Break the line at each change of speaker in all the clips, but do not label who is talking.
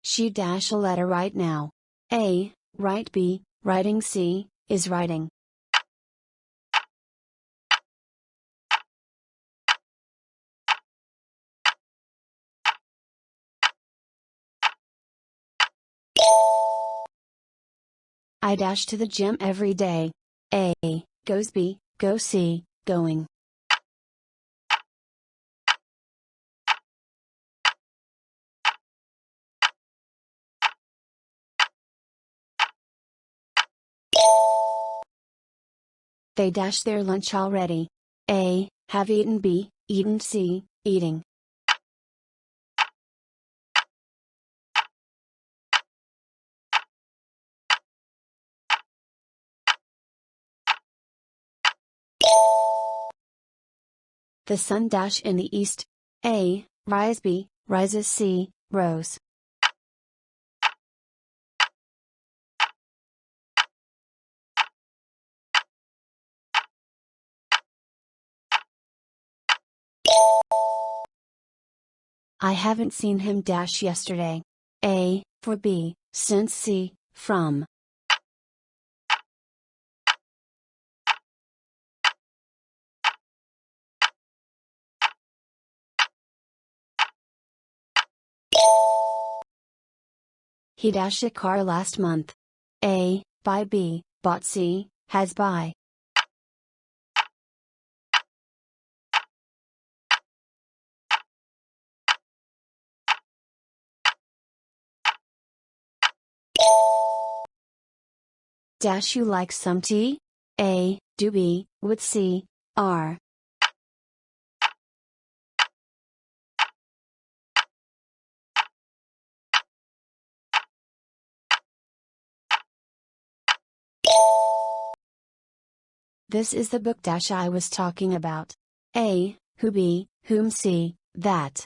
She dash a letter right now. A, write. B, writing. C, is writing. I dash to the gym every day. A, goes. B, go. C, going. They dash their lunch already. A, have eaten. B, eaten. C, eating. The sun dash in the east. A, rise. B, rises. C, rose. I haven't seen him dash yesterday. A, for. B, since. C, from. He dashed a car last month. A, buy. B, bought. C, has. Buy. Dash you like some tea? A, do. B, would. C, are. This is the book dash I was talking about. A, who. B, whom. C, that.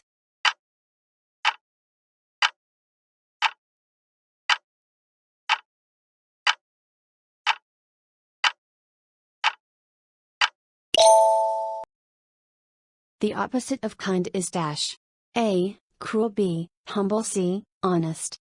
The opposite of kind is dash. A, cruel. B, humble. C, honest.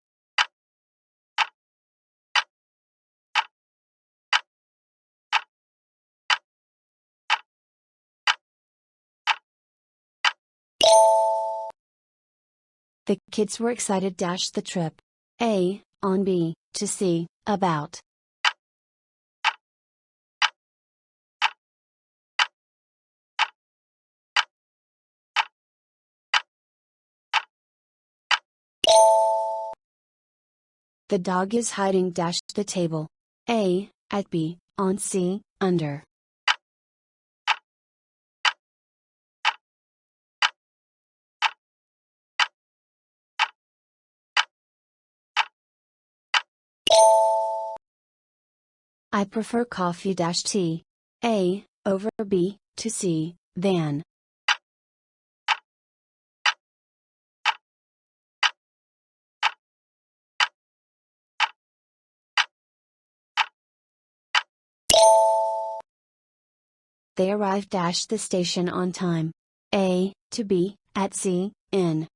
The kids were excited dash the trip. A, on. B, to. C, about. The dog is hiding dash the table. A, at. B, on. C, under. I prefer coffee dash tea. A, over. B, to. C, than. They arrived dash the station on time. A, to. B, at. C, in.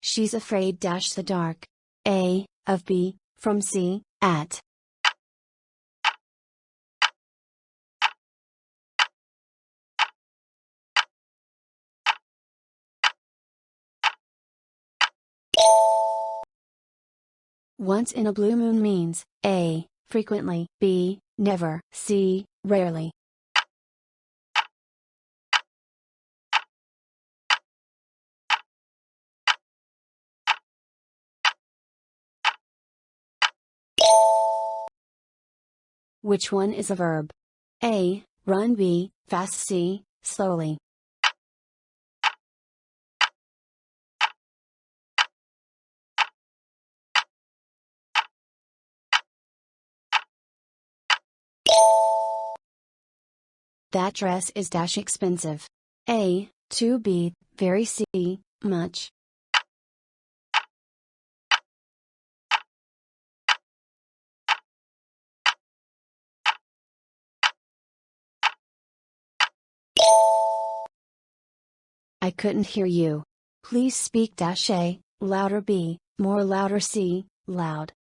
She's afraid dash the dark. A, of. B, from. C, at. Once in a blue moon means A, frequently. B, never. C, rarely. Which one is a verb? A, run. B, fast. C, slowly. That dress is dash expensive. A, to. B, very. C, much. I couldn't hear you. Please speak dash A, louder B, more louder C, loud.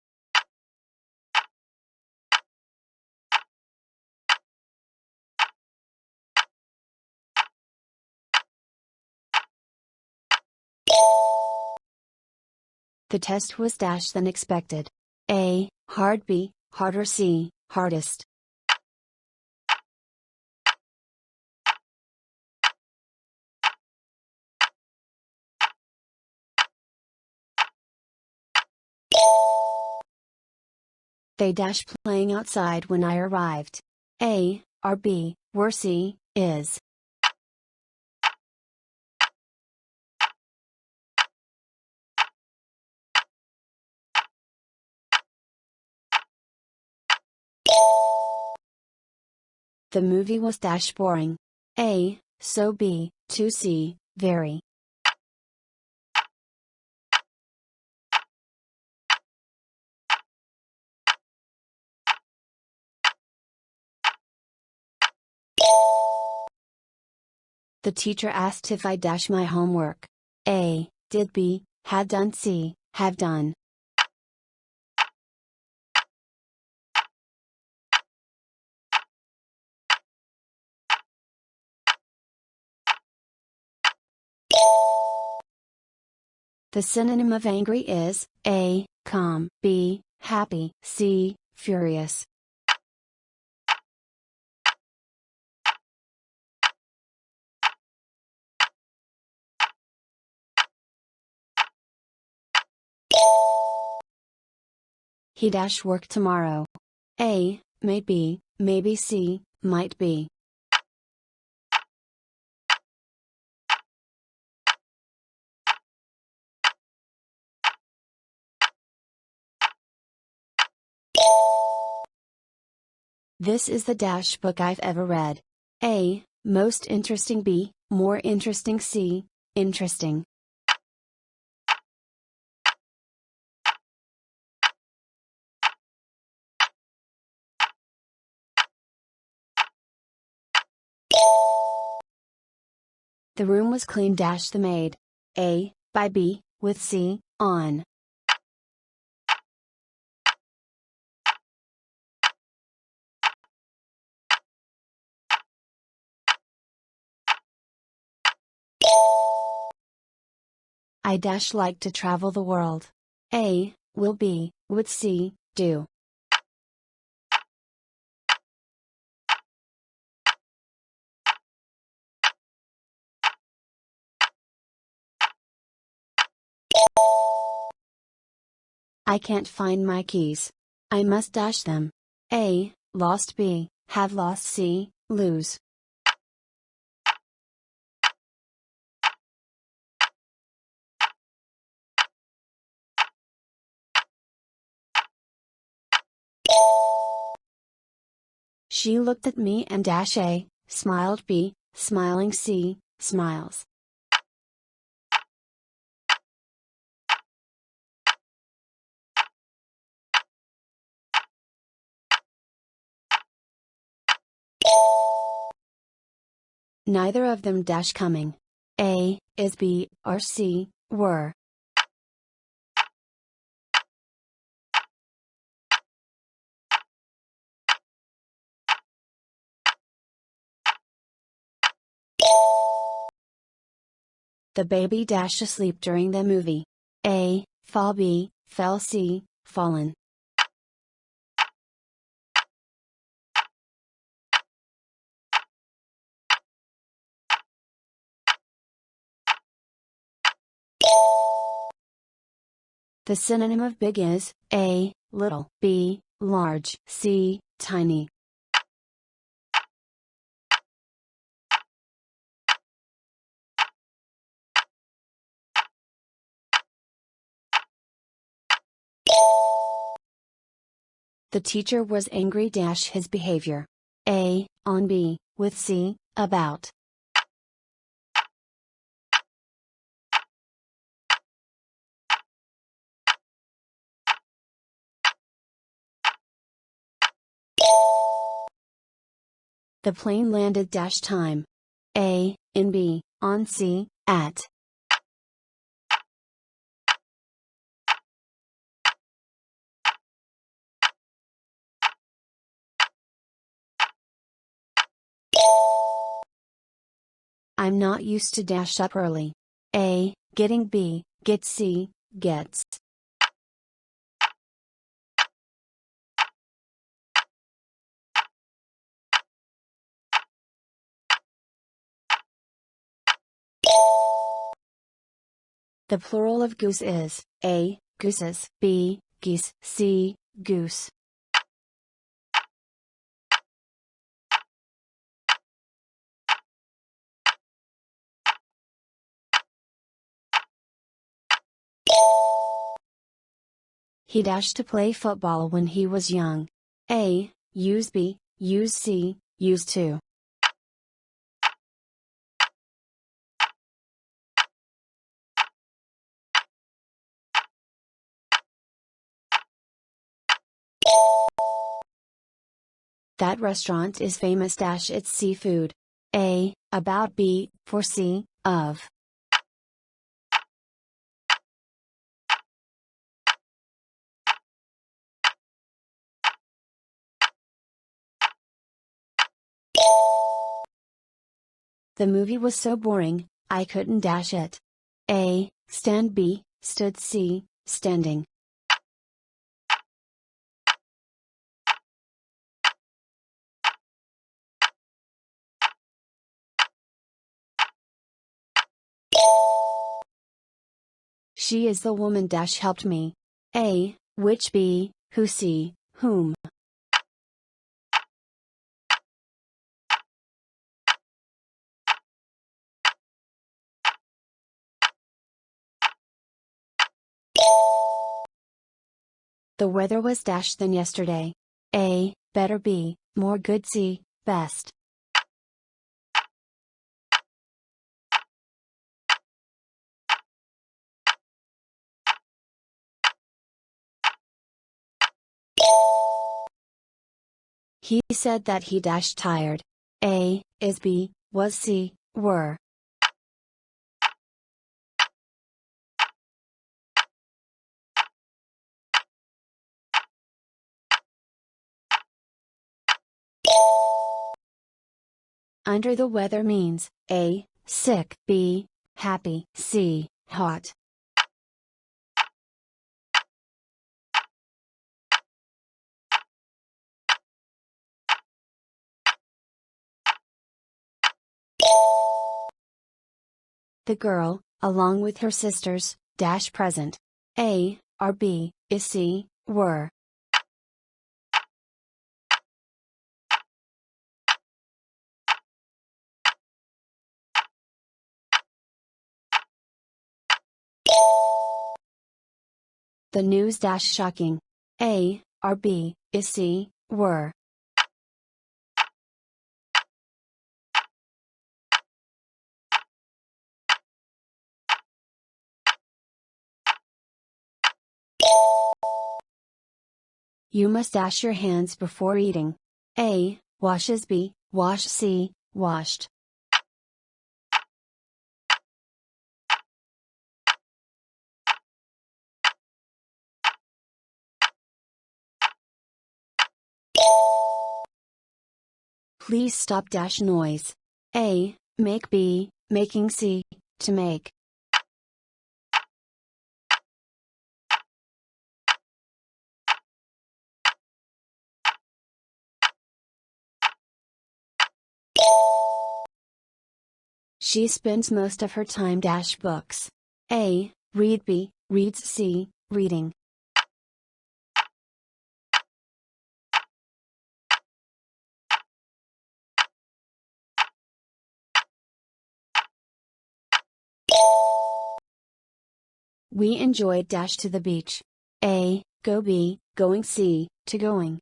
The test was dash than expected. A, hard B, harder C, hardest. They dash playing outside when I arrived. A, or B, were C, is. The movie was dash boring. A, so B, to C, very. The teacher asked if I dash my homework. A, did B, had done C, have done. The synonym of angry is A, calm, B, happy, C, furious. He dash work tomorrow. A, may be, maybe C, might be. This is the dash book I've ever read. A, most interesting B, more interesting C, interesting. The room was clean dash the maid. A, by B, with C, on. I dash like to travel the world. A, will be, with C, do. I can't find my keys. I must dash them. A, lost B, have lost C, lose. She looked at me and dash A, smiled B, smiling C, smiles. Neither of them dash coming. A, is B, or C, were. The baby dash asleep during the movie. A, fall B, fell C, fallen. The synonym of big is A, little, B, large, C, tiny. The teacher was angry dash his behavior. A, on B, with C, about. The plane landed dash time. A, in B, on C, at. I'm not used to dash up early. A, getting B, get C, gets. The plural of goose is A, gooses, B, geese, C, goose. He dashed to play football when he was young. A, use B, use C, use to. That restaurant is famous dash its seafood. A, about B, for C, of. The movie was so boring, I couldn't dash it. A, stand B, stood C, standing. She is the woman dash helped me. A, which B, who C, whom. The weather was dash than yesterday. A, better B, more good C, best. He said that he dash tired. A, is B, was C, were. Under the weather means A, sick, B, happy, C, hot. The girl, along with her sisters, dash present. A, are B, is C, were. The news dash shocking. A, are B, is C, were. You must dash your hands before eating. A, washes B, wash C, washed. Please stop dash noise. A, make B, making C, to make. She spends most of her time dash books. A, read B, reads C, reading. We enjoyed dash to the beach. A, go B, going C, to going.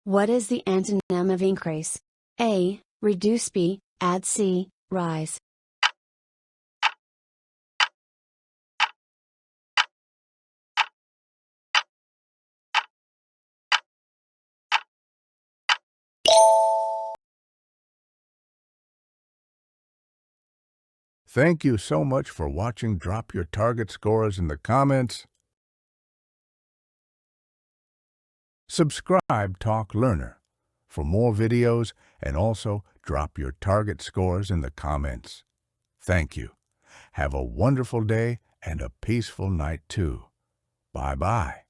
What is the antonym of increase? A, reduce B, add C, rise.
Thank you so much for watching. Drop your target scores in the comments. Subscribe Talk Learner for more videos, and also drop your target scores in the comments. Thank you. Have a wonderful day and a peaceful night too. Bye-bye.